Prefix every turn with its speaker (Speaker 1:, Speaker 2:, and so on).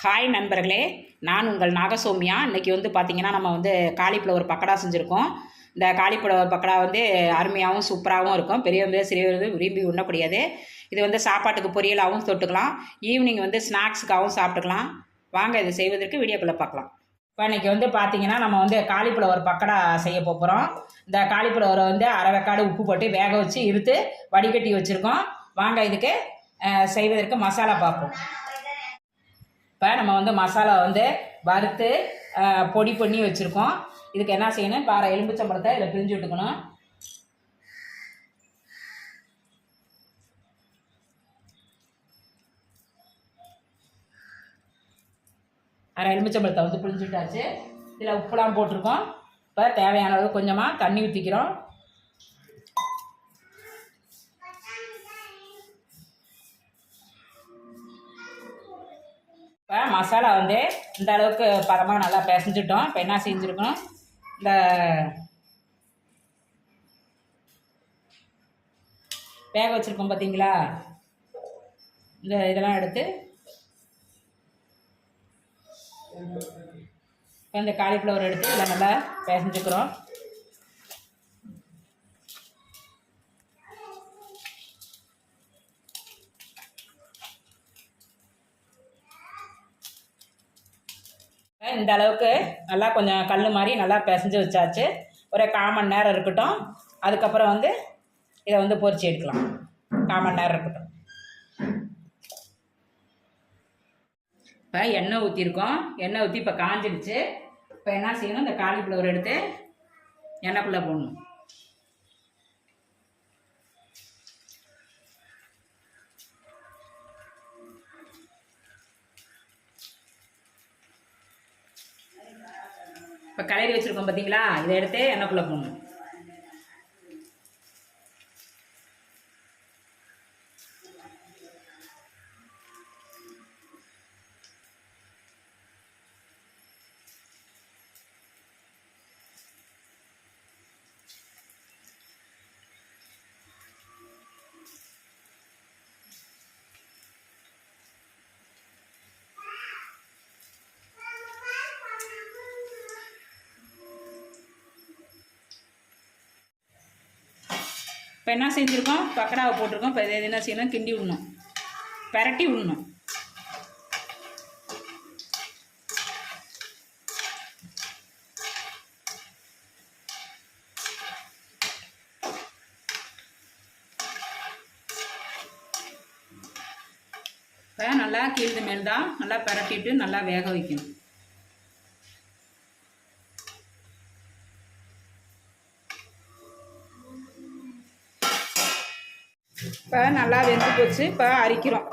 Speaker 1: Hi நண்பர்களே, நான் உங்கள் நாகசௌமியா. இன்றைக்கி வந்து பார்த்திங்கன்னா நம்ம வந்து காலிஃப்ளவர் பக்கடா செஞ்சுருக்கோம். இந்த காலிஃப்ளவர் பக்கடா வந்து அருமையாகவும் சூப்பராகவும் இருக்கும். பெரியவங்க சிறியவர்கள் விரும்பி உண்ணக்கூடியது. இது வந்து சாப்பாட்டுக்கு பொரியலாகவும் தொட்டுக்கலாம். ஈவினிங் வந்து ஸ்நாக்ஸுக்காகவும் சாப்பிட்டுக்கலாம். வாங்க இதை செய்வதற்கு வீடியோக்குள்ளே பார்க்கலாம். இப்போ இன்றைக்கி வந்து பார்த்திங்கன்னா நம்ம வந்து காலிஃப்ளவர் பக்கடா செய்ய போகிறோம். இந்த காலிஃப்ளவரை வந்து அரை வெக்காடு உப்பு போட்டு வேக வச்சு இருத்து வடிகட்டி வச்சுருக்கோம். வாங்க இதுக்கு செய்வதற்கு மசாலா பார்ப்போம். இப்போ நம்ம வந்து மசாலா வந்து வறுத்து பொடி பண்ணி வச்சுருக்கோம். இதுக்கு என்ன செய்யணும், இப்போ அரை எலும்புச்சம்பழத்தை இதில் பிரிஞ்சு விட்டுக்கணும். அரை எலும்புச்சம்பழத்தை வந்து பிரிஞ்சு விட்டாச்சு. இதில் உப்புலாம் போட்டிருக்கோம். இப்போ தேவையான அளவு கொஞ்சமாக தண்ணி ஊற்றிக்கிறோம். இப்போ மசாலா வந்து இந்த அளவுக்கு பதமாக நல்லா பிசைஞ்சிட்டோம். இப்போ என்ன செஞ்சுருக்கணும், இந்த வேக வச்சுருக்கோம் பார்த்தீங்களா, இதெல்லாம் எடுத்து இந்த காலிஃப்ளவர் எடுத்து இதில் நல்லா பிசைஞ்சுக்கிறோம். இந்த அளவுக்கு நல்லா கொஞ்சம் கல் மாதிரி நல்லா பிசைஞ்சு வச்சாச்சு. ஒரு 1/4 மணி நேரம் இருக்கட்டும். அதுக்கப்புறம் வந்து இதை வந்து பொரிச்சு எடுக்கலாம். 1/4 மணி நேரம் இருக்கட்டும். இப்போ எண்ணெய் ஊற்றிருக்கோம். எண்ணெய் ஊற்றி இப்போ காஞ்சிடுச்சு. இப்போ என்ன செய்யணும், இந்த காலிஃப்ளவர் எடுத்து எண்ணெய்க்குள்ளே போடணும். இப்போ கலரி வச்சுருக்கோம் பார்த்தீங்களா, இதை எடுத்து எண்ணெய்க்குள்ளே போடணும். இப்போ என்ன செஞ்சுருக்கோம், பக்கடாவை போட்டிருக்கோம். இப்போ இதை என்ன செய்யணும், கிண்டி விடணும், பரட்டி விடணும். இப்போ நல்லா கீழ்ந்து மேல் தான் நல்லா பரட்டிட்டு நல்லா வேக வைக்கணும். இப்போ நல்லா வெந்து போச்சு. இப்போ அரிக்கிறோம்.